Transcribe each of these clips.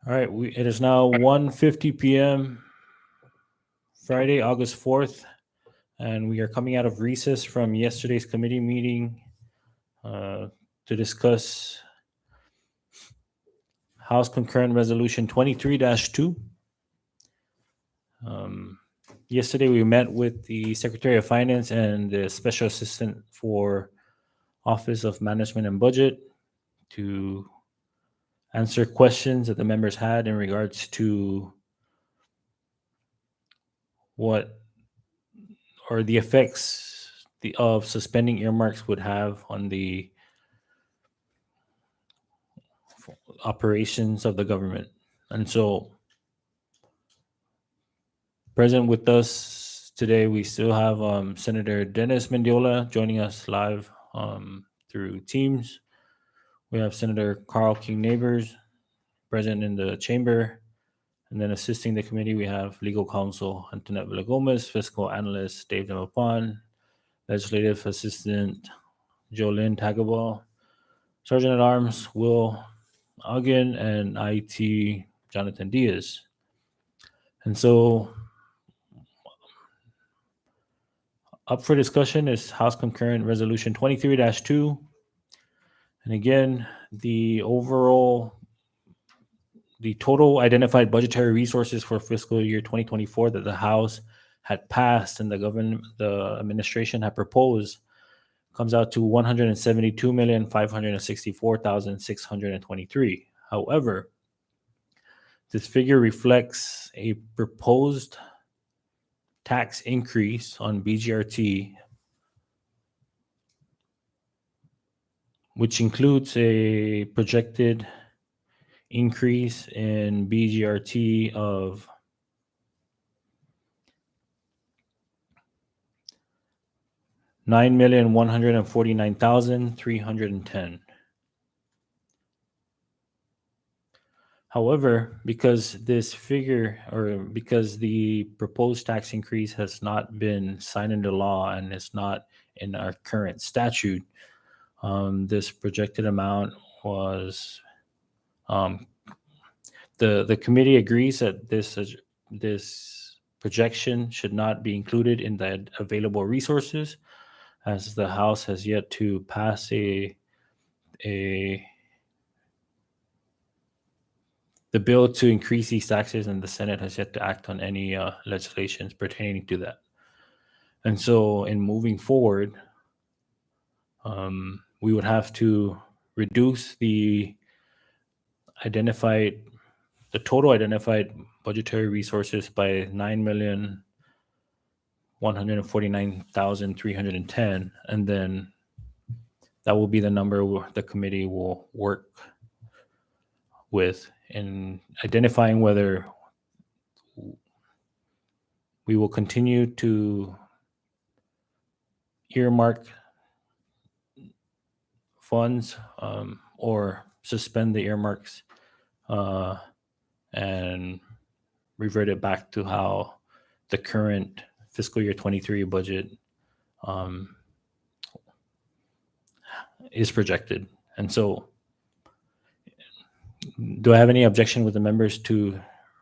All right, it is now 1:50 p.m. Friday, August 4th, and we are coming out of recess from yesterday's committee meeting uh, to discuss House Concurrent Resolution 23-2. Yesterday, we met with the Secretary of Finance and the Special Assistant for Office of Management and Budget to answer questions that the members had in regards to what or the effects of suspending earmarks would have on the operations of the government. And so, present with us today, we still have Senator Dennis Mendiola joining us live through Teams. We have Senator Carl King Neighbors present in the chamber. And then assisting the committee, we have Legal Counsel Antoinette Villagomez, Fiscal Analyst Dave Demapon, Legislative Assistant Jolynn Tagabal, Sergeant at Arms Will Ogden, and IT Jonathan Diaz. And so, up for discussion is House Concurrent Resolution 23-2. And again, the total identified budgetary resources for fiscal year 2024 that the House had passed and the administration had proposed comes out to 172,564,623. However, this figure reflects a proposed tax increase on BGRT, which includes a projected increase in BGRT of $9,149,310. However, because this figure, or because the proposed tax increase has not been signed into law and is not in our current statute, this projected amount was the committee agrees that this projection should not be included in the available resources, as the House has yet to pass the bill to increase these taxes, and the Senate has yet to act on any legislations pertaining to that. And so, in moving forward, we would have to reduce the total identified budgetary resources by 9,149,310, and then that will be the number the committee will work with in identifying whether we will continue to earmark funds or suspend the earmarks and revert it back to how the current fiscal year 23 budget is projected. And so, do I have any objection with the members to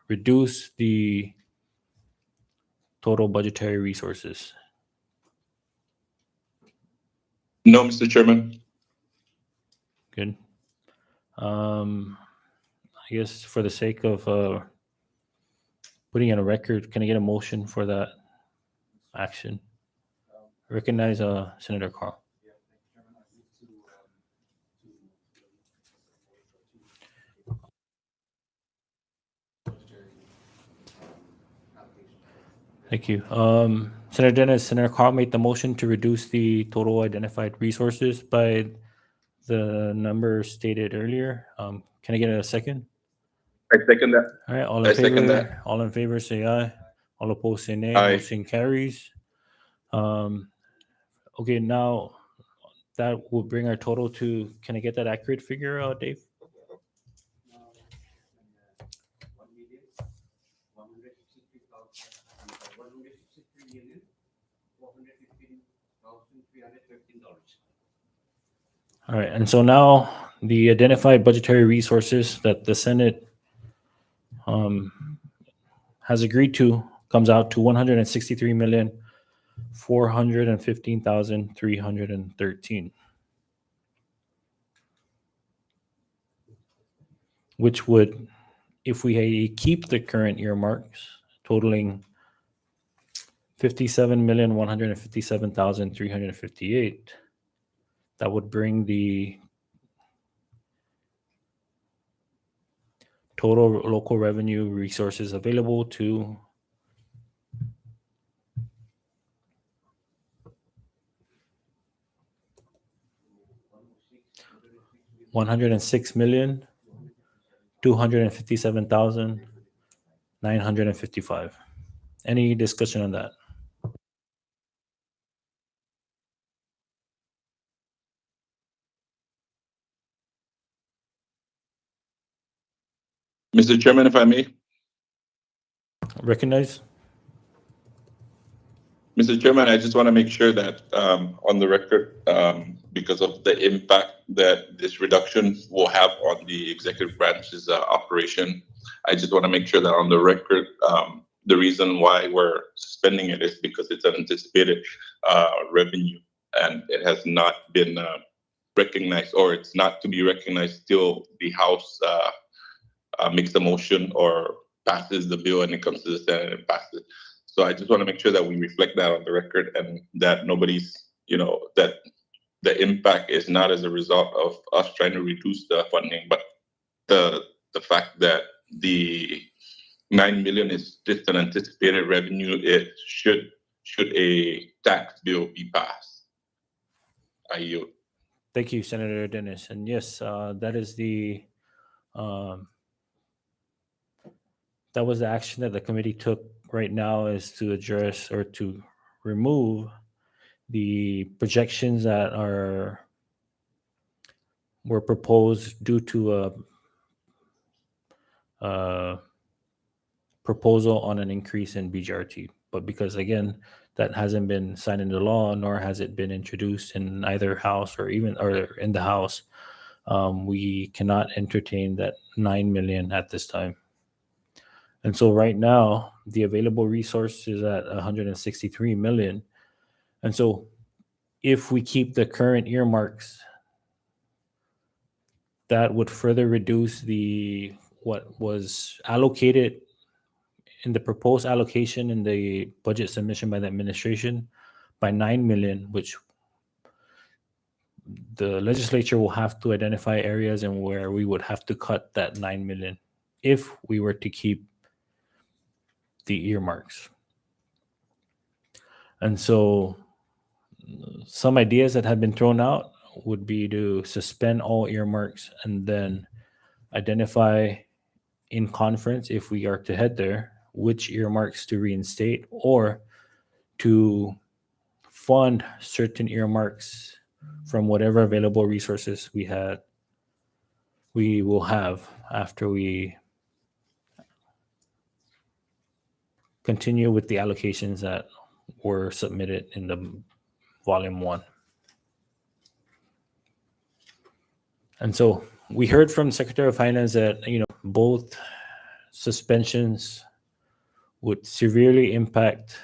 reduce the total budgetary resources? No, Mr. Chairman. Good. I guess for the sake of putting in a record, can I get a motion for that action? I recognize Senator Carl. Thank you. Senator Dennis, Senator Carl made the motion to reduce the total identified resources by the number stated earlier. Can I get a second? I second that. All right, all I in second favor? that. All in favor, say aye. All opposed, say nay. Aye. Motion carries. Okay, now that will bring our total to. Can I get that accurate figure, Dave? All right, and so now the identified budgetary resources that the Senate has agreed to comes out to 163,415,313, which would, if we keep the current earmarks totaling 57,157,358, that would bring the total local revenue resources available to $106,257,955. Any discussion on that? Mr. Chairman, if I may. Recognize? Mr. Chairman, I just want to make sure that on the record, because of the impact that this reduction will have on the executive branch's operation, I just want to make sure that on the record, the reason why we're suspending it is because it's an anticipated revenue and it has not been recognized, or it's not to be recognized till the House makes the motion or passes the bill and it comes to the Senate and passes. So I just want to make sure that we reflect that on the record and that nobody's, that the impact is not as a result of us trying to reduce the funding, but the fact that the 9 million is just an anticipated revenue. It should a tax bill be passed. I yield. Thank you, Senator Dennis. And yes, that is that was the action that the committee took right now, is to address or to remove the projections that were proposed due to a proposal on an increase in BGRT. But because, again, that hasn't been signed into law, nor has it been introduced in either house or in the House, we cannot entertain that 9 million at this time. And so right now, the available resource is at 163 million. And so if we keep the current earmarks, that would further reduce what was allocated in the proposed allocation in the budget submission by the administration by 9 million, which the legislature will have to identify areas and where we would have to cut that 9 million if we were to keep the earmarks. And so some ideas that have been thrown out would be to suspend all earmarks and then identify in conference, if we are to head there, which earmarks to reinstate, or to fund certain earmarks from whatever available resources we will have after we continue with the allocations that were submitted in the volume 1. And so we heard from Secretary of Finance that both suspensions would severely impact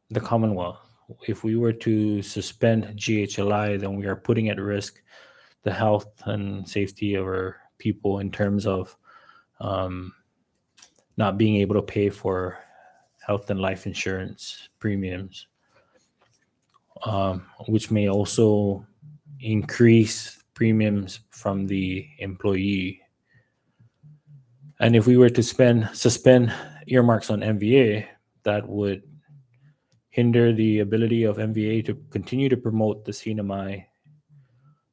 the Commonwealth. If we were to suspend GHLI, then we are putting at risk the health and safety of our people in terms of not being able to pay for health and life insurance premiums, which may also increase premiums from the employee. And if we were to suspend earmarks on MVA, that would hinder the ability of MVA to continue to promote the CNMI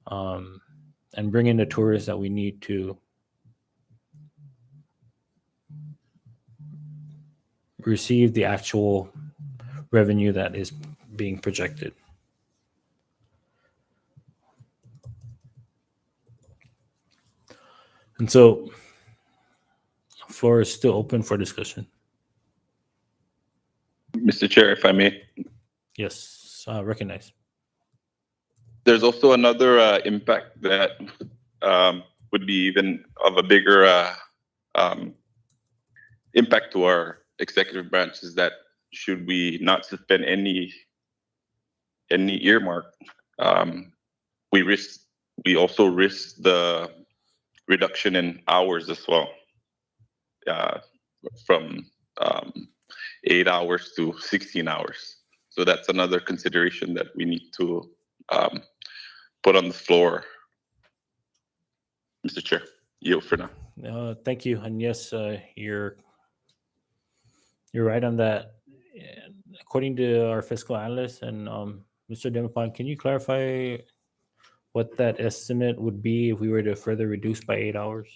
and bring in the tourists that we need to receive the actual revenue that is being projected. And so the floor is still open for discussion. Mr. Chair, if I may. Yes, recognize. There's also another impact that would be even of a bigger um, impact to our executive branch is that should we not suspend any earmark, um, we also risk the reduction in hours as well, uh, from um, 8 hours to 16 hours. So that's another consideration that we need to um, put on the floor, Mr. Chair. Yield for now. Thank you. And yes, you're right on that. And according to our fiscal analyst and Mr. Demipan, can you clarify what that estimate would be if we were to further reduce by 8 hours?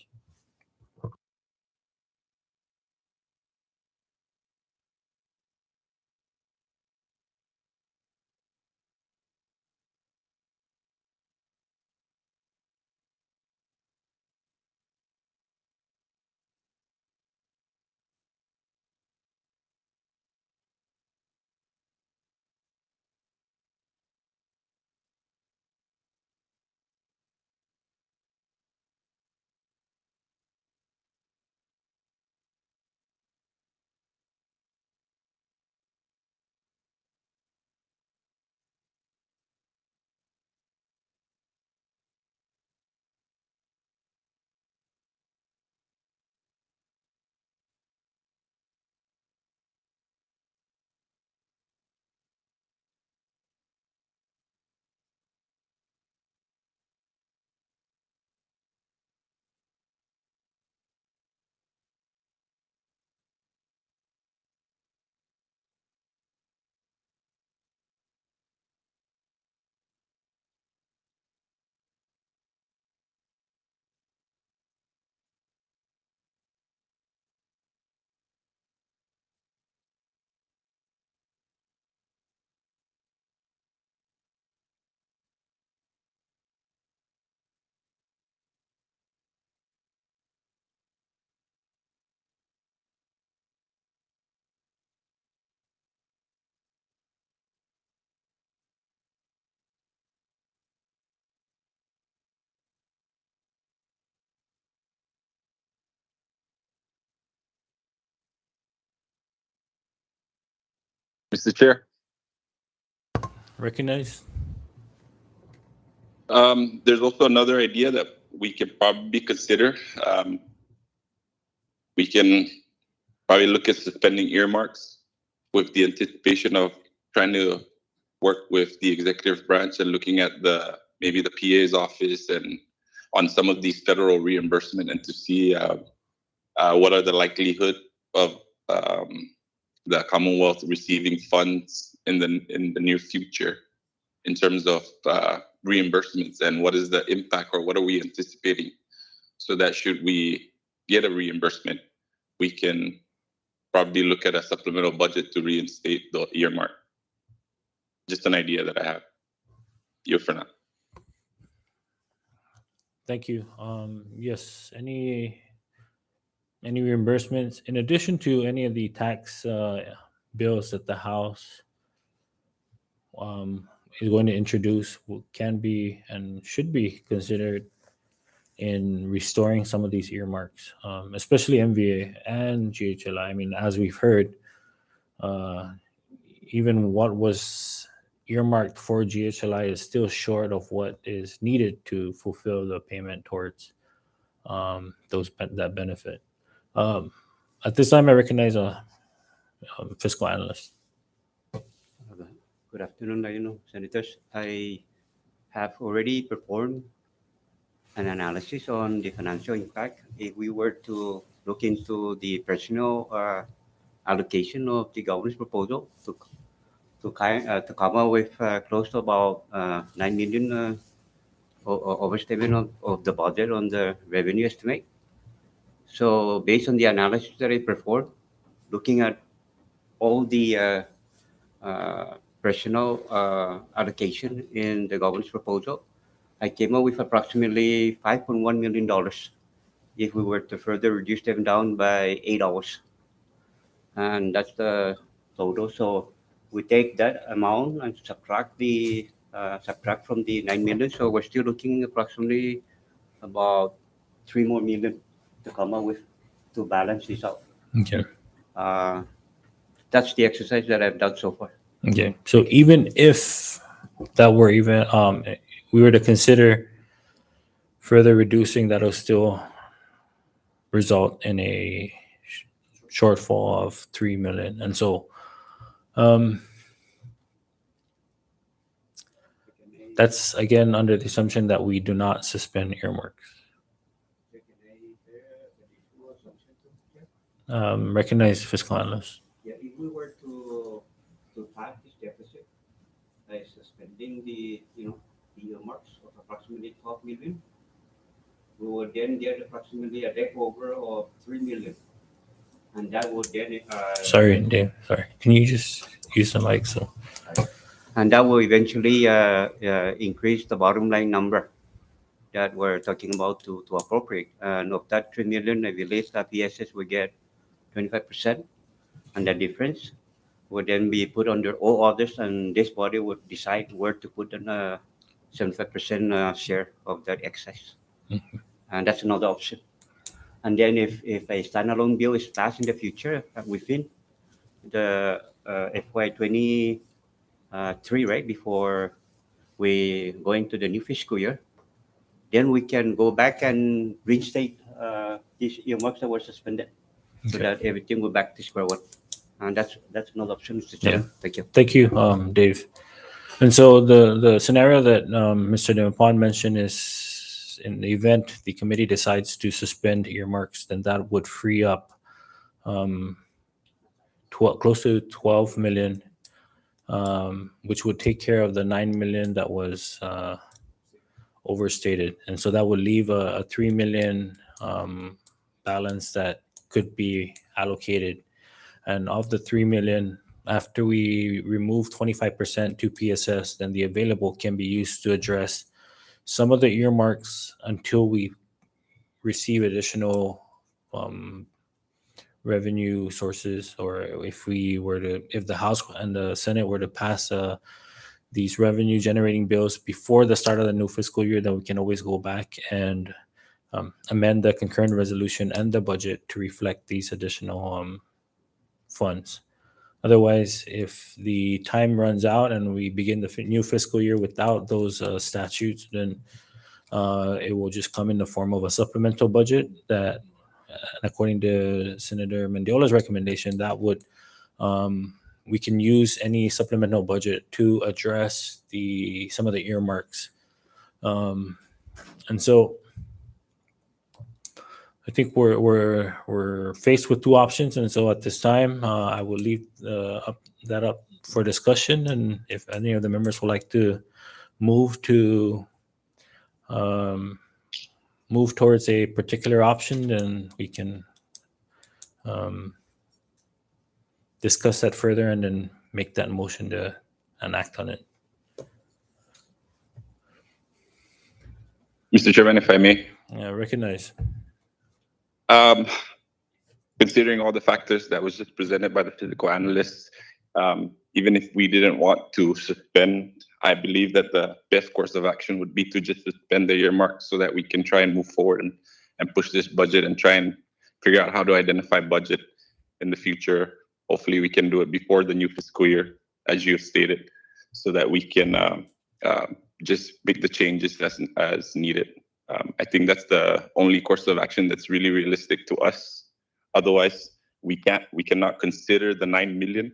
Mr. Chair, Recognize? there's also another idea that we can probably consider. We can probably look at suspending earmarks with the anticipation of trying to work with the executive branch and looking at maybe the PA's office and on some of these federal reimbursement and to see what are the likelihood of the Commonwealth receiving funds in the near future in terms of reimbursements and what is the impact or what are we anticipating, so that should we get a reimbursement, we can probably look at a supplemental budget to reinstate the earmark. Just an idea that I have. You for now. Thank you. Yes, any reimbursements in addition to any of the tax bills that the House is going to introduce can be and should be considered in restoring some of these earmarks, especially MVA and GHLI. I mean, as we've heard, uh, even what was earmarked for GHLI is still short of what is needed to fulfill the payment towards that benefit. Um, at this time, I recognize a fiscal analyst. Good afternoon, senators. I have already performed an analysis on the financial impact if we were to look into the personal allocation of the government's proposal to come up with close to about 9 million overstatement of the budget on the revenue estimate. So based on the analysis that I performed, looking at all the personal allocation in the government's proposal, I came up with approximately $5.1 million if we were to further reduce them down by 8 hours. And that's the total. So we take that amount and subtract from the 9 million. So we're still looking approximately about 3 more million to come up with to balance this out. Okay. That's the exercise that I've done so far. Okay. So even if that were even we were to consider further reducing, that'll still result in a shortfall of 3 million. And so that's again under the assumption that we do not suspend earmarks. Recognize fiscal analyst. Yeah, if we were to tap this deficit by suspending the the earmarks of approximately 12 million, we would then get approximately a debt over of 3 million, and that would then Sorry, Dave. Sorry. Can you just use the mic? So and that will eventually increase the bottom line number that we're talking about to appropriate. And of that 3 million, I believe that PSS will get 25%, and the difference would then be put under all others, and this body would decide where to put in a 75% share of that excess. And that's another option. And then if a standalone bill is passed in the future within the FY23, right, before we go into the new fiscal year, then we can go back and reinstate these earmarks that were suspended so Okay. that everything will back to square one. And that's another option, Mr. Chairman. Thank you. Thank you, Dave. And so the scenario that Mr. Demapon mentioned is in the event the committee decides to suspend earmarks, then that would free up 12, close to 12 million, which would take care of the 9 million that was overstated. And so that would leave a 3 million balance that could be allocated. And of the 3 million, after we remove 25% to PSS, then the available can be used to address some of the earmarks until we receive additional revenue sources, or if the House and the Senate were to pass these revenue generating bills before the start of the new fiscal year, then we can always go back and amend the concurrent resolution and the budget to reflect these additional funds. Otherwise, if the time runs out and we begin the new fiscal year without those statutes, then it will just come in the form of a supplemental budget that, according to Senator Mendiola's recommendation, that would we can use any supplemental budget to address some of the earmarks. And so I think we're faced with two options, and so at this time, I will leave that up for discussion. And if any of the members would like to move towards a particular option, then we can discuss that further and then make that motion to enact on it. Mr. Chairman, if I may. Yeah, recognize. Considering all the factors that was just presented by the fiscal analysts, even if we didn't want to suspend, I believe that the best course of action would be to just suspend the earmark so that we can try and move forward and push this budget and try and figure out how to identify budget in the future. Hopefully we can do it before the new fiscal year, as you stated, so that we can just make the changes as needed. I think that's the only course of action that's really realistic to us. Otherwise, we cannot consider the 9 million,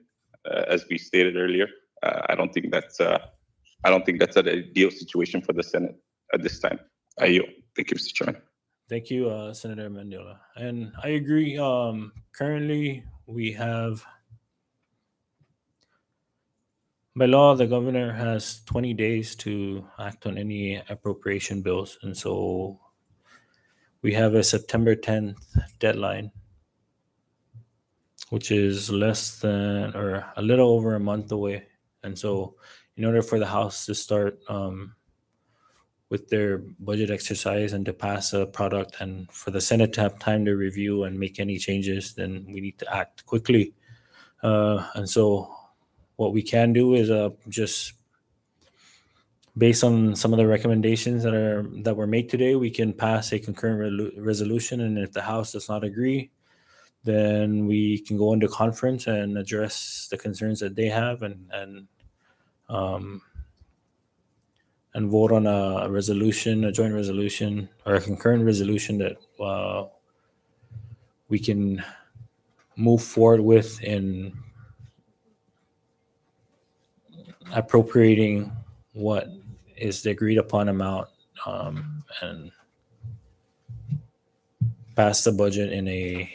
as we stated earlier. I don't think that's an ideal situation for the Senate at this time. I yield. Thank you, Mr. Chairman. Thank you, Senator Mendiola. And I agree. Currently, we have, by law, the governor has 20 days to act on any appropriation bills. And so we have a September 10th deadline, which is less than or a little over a month away. And so in order for the House to start with their budget exercise and to pass a product, and for the Senate to have time to review and make any changes, then we need to act quickly. And so what we can do is just based on some of the recommendations that were made today, we can pass a concurrent resolution, and if the House does not agree, then we can go into conference and address the concerns that they have and vote on a resolution, a joint resolution, or a concurrent resolution that we can move forward with in appropriating what is the agreed upon amount and pass the budget in a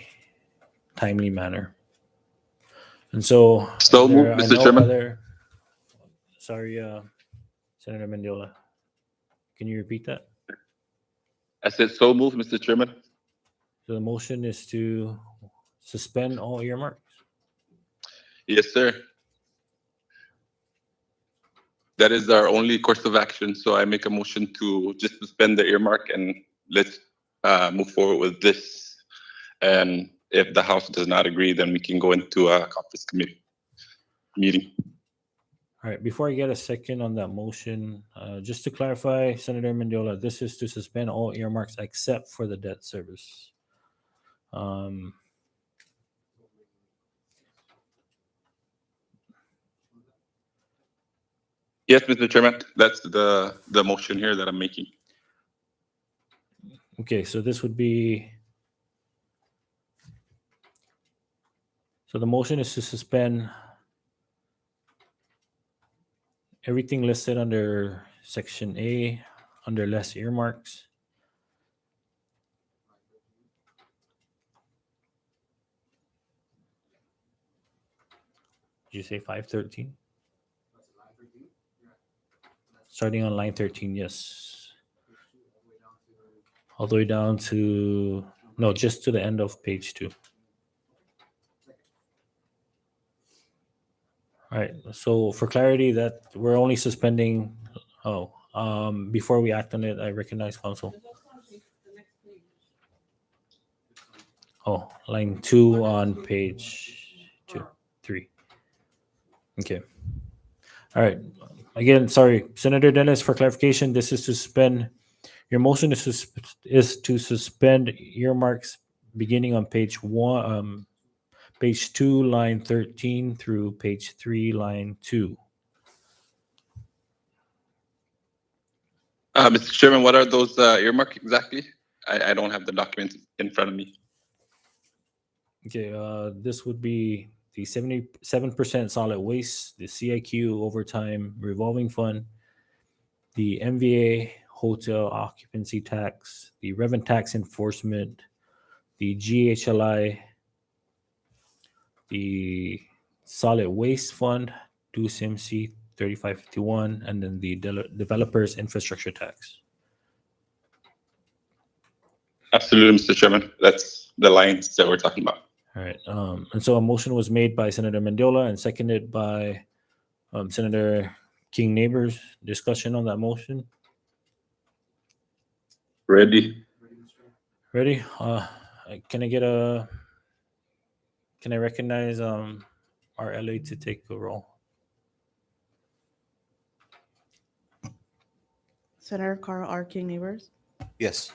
timely manner. And so, So there moved, are Mr. no Chairman. other. Sorry, Senator Mendiola. Can you repeat that? I said so moved, Mr. Chairman. So the motion is to suspend all earmarks. Yes, sir. That is our only course of action. So I make a motion to just suspend the earmark and let's move forward with this. And if the House does not agree, then we can go into a conference committee meeting. All right. Before I get a second on that motion, just to clarify, Senator Mendiola, this is to suspend all earmarks except for the debt service. Yes, Mr. Chairman, that's the motion here that I'm making. Okay, so this would be. So the motion is to suspend everything listed under Section A, under less earmarks. Did you say 513? Starting on line 13, yes. All the way down to, no, just to the end of page 2. All right, so for clarity, that we're only suspending, before we act on it, I recognize counsel. Oh, line 2 on page 3. Okay. All right. Again, sorry, Senator Dennis, for clarification, this is to suspend. Your motion is to suspend earmarks beginning on page 1, page 2, line 13 through page 3, line 2. Mr. Chairman, what are those earmarks exactly? I don't have the document in front of me. Okay, this would be the 77% solid waste, the CIQ overtime revolving fund, the MVA hotel occupancy tax, the revenue tax enforcement, the GHLI, the solid waste fund, DUCMC 3551, and then the developers infrastructure tax. Absolutely, Mr. Chairman. That's the lines that we're talking about. All right. And so a motion was made by Senator Mendiola and seconded by Senator King Neighbors. Discussion on that motion. Ready? Ready? Can I recognize our LA to take a roll? Senator Carl R. King Neighbors, Yes.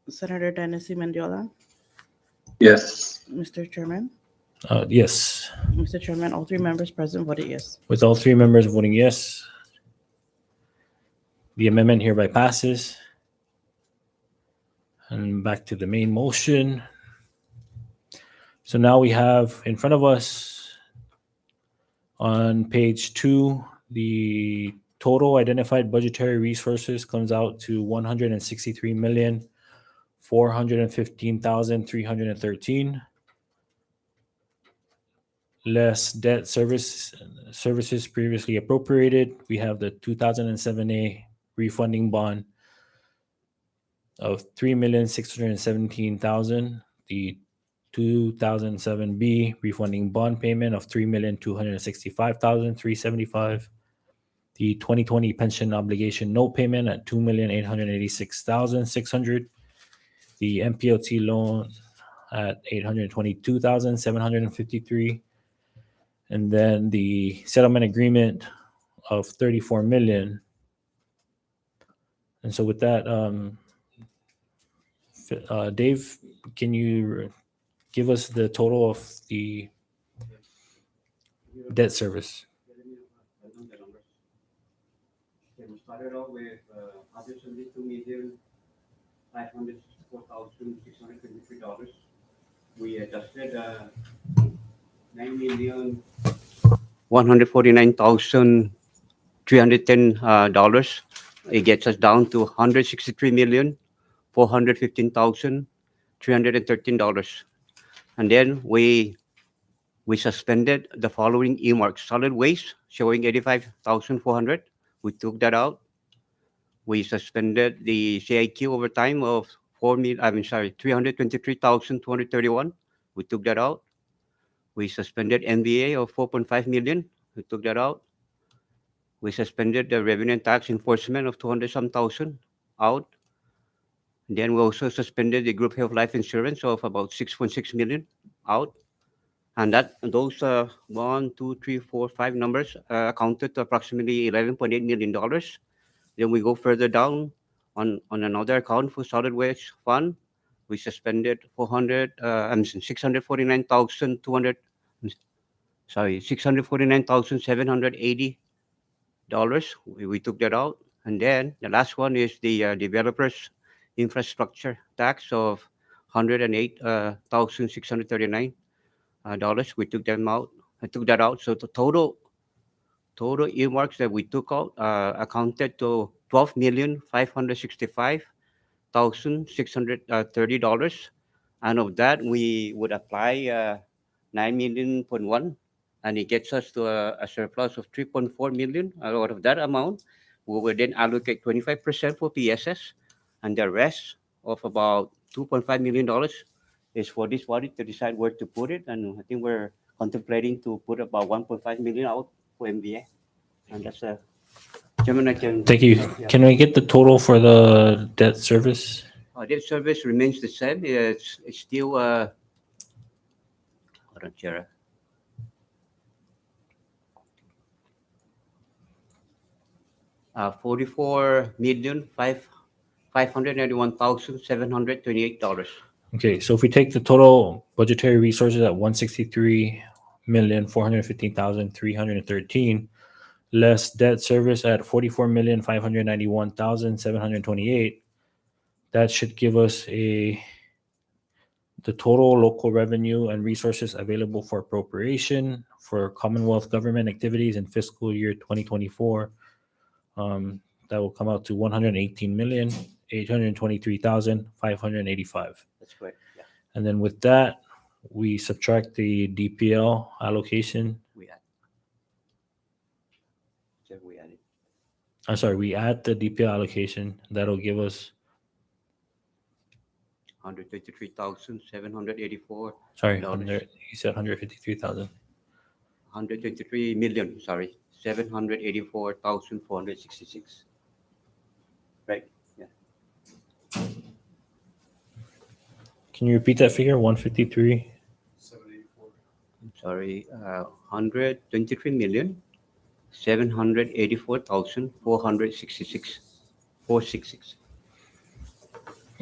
Senator Dennis C. Mendiola, Yes. Mr. Chairman. Yes. Mr. Chairman, all 3 members present voted yes. With all 3 members voting yes, the amendment hereby passes. And back to the main motion. So now we have in front of us on page 2, the total identified budgetary resources comes out to 163,415,313. Less debt services previously appropriated. We have the 2007A refunding bond of 3,617,000. The 2007B refunding bond payment of 3,265,375. The 2020 pension obligation note payment at 2,886,600. The MPLT loan at 822,753. And then the settlement agreement of 34 million And so with that, Dave, can you give us the total of the debt service? Okay, we started off with 172,564,623 dollars. We adjusted $9,149,310 dollars. It gets us down to $163,415,313. And then we suspended the following earmarks: solid waste showing 85,400. We took that out. We suspended the CIQ overtime of 323,231. We took that out. We suspended MBA of 4.5 million. We took that out. We suspended the revenue and tax enforcement of 200 some thousand out. Then we also suspended the group health life insurance of about 6.6 million out. And those 1, 2, 3, 4, 5 numbers accounted to approximately $11.8 million. Then we go further down on another account for solid waste fund. We suspended 649,200, $649,780. We took that out. And then the last one is the developers infrastructure tax of $108,639. We took them out. I took that out. So the total earmarks that we took out accounted to $12,565,630. And of that, we would apply 9 million.1, and it gets us to a surplus of 3.4 million. Out of that amount, we will then allocate 25% for PSS, and the rest of about $2.5 million is for this body to decide where to put it. And I think we're contemplating to put about 1.5 million out for MBA. And that's a Chairman, I can. Thank you. Yeah. Can we get the total for the debt service? Debt service remains the same. It's still hold on, Chair. $44,591,728. Okay, so if we take the total budgetary resources at 163,415,313, less debt service at 44,591,728, that should give us the total local revenue and resources available for appropriation for Commonwealth government activities in fiscal year 2024. That will come out to 118,823,585. That's correct. Yeah. And then with that, we subtract the DPL allocation. We add. Chair, we added. I'm sorry, we add the DPL allocation. That'll give us, 123,784. sorry, Dollars. you said 153,000. 123 million. Sorry, 784,466. Right. Yeah. Can you repeat that figure? 153? Sorry, 123 million. 784,466. 466.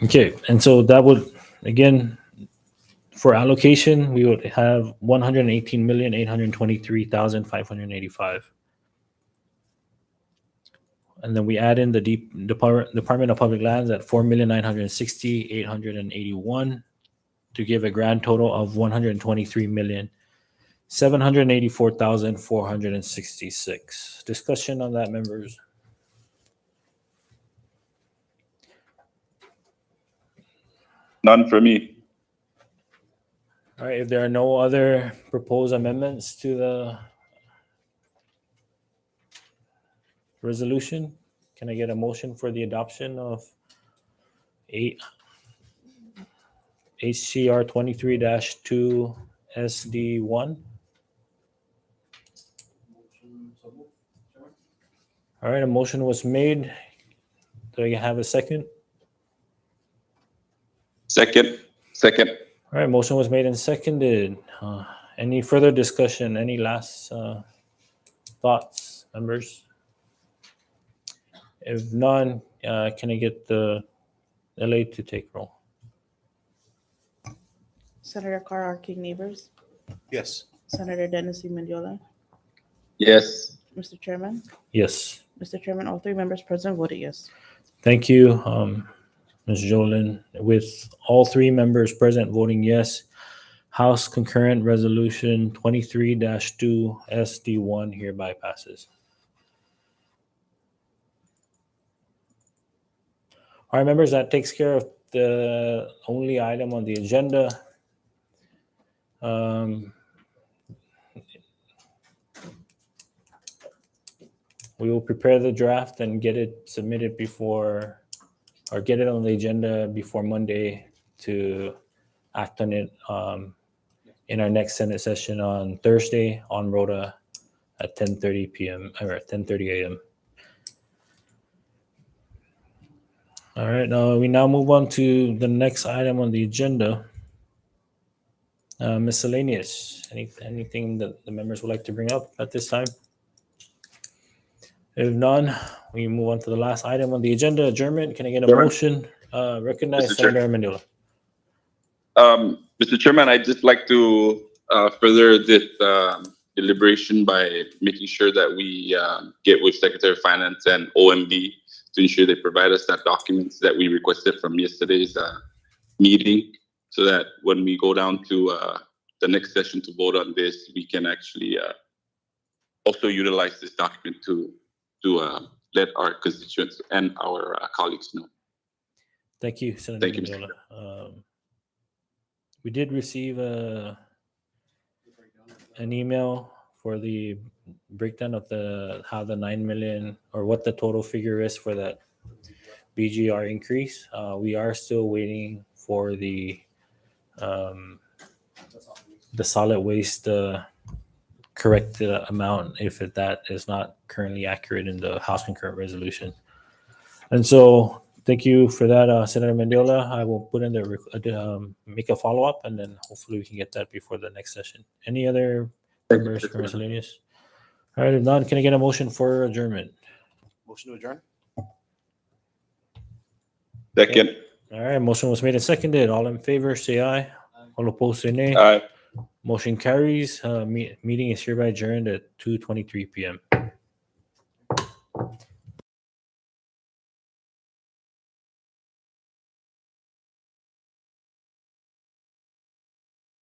Okay, and so that would, again, for allocation, we would have 118,823,585. And then we add in the Department of Public Lands at 4,960,881 to give a grand total of 123,784,466. Discussion on that, members. None for me. All right, if there are no other proposed amendments to the resolution, can I get a motion for the adoption of HCR 23-2 SD1? All right, a motion was made. Do I have a second? Second. All right, motion was made and seconded. Any further discussion? Any last thoughts, members? If none, can I get the LA to take roll? Senator Carl R. King Neighbors, Yes. Senator Dennis C. Mendiola. Yes. Mr. Chairman, Yes. Mr. Chairman, all three members present voted yes. Thank you, Ms. Jolin. With all three members present voting yes, House Concurrent Resolution 23-2 SD1 hereby passes. All right, members, that takes care of the only item on the agenda. We will prepare the draft and get it submitted before, or get it on the agenda before Monday to act on it in our next Senate session on Thursday on Rhoda at 10:30 p.m. or 10:30 a.m. All right, we now move on to the next item on the agenda. Miscellaneous. Anything that the members would like to bring up at this time? If none, we move on to the last item on the agenda, adjournment. Can I get a Chairman. motion? Recognize Mr. Chair. Senator Mendiola. Mr. Chairman, I'd just like to further this deliberation by making sure that we get with Secretary of Finance and OMB to ensure they provide us that documents that we requested from yesterday's meeting, so that when we go down to the next session to vote on this, we can actually also utilize this document to let our constituents and our colleagues know. Thank you, Senator Thank you, Mr. Mendiola. We did receive an email for the breakdown of how the 9 million or what the total figure is for that BGR increase. We are still waiting for the solid waste corrected amount if that is not currently accurate in the House Concurrent Resolution. And so thank you for that, Senator Mendiola. I will put in make a follow-up, and then hopefully we can get that before the next session. Any other members for miscellaneous? All right, if not, can I get a motion for adjournment? Motion to adjourn? Second. All right, motion was made and seconded. All in favor, say aye. All opposed, say nay. Aye. Motion carries. Meeting is hereby adjourned at 2:23 p.m.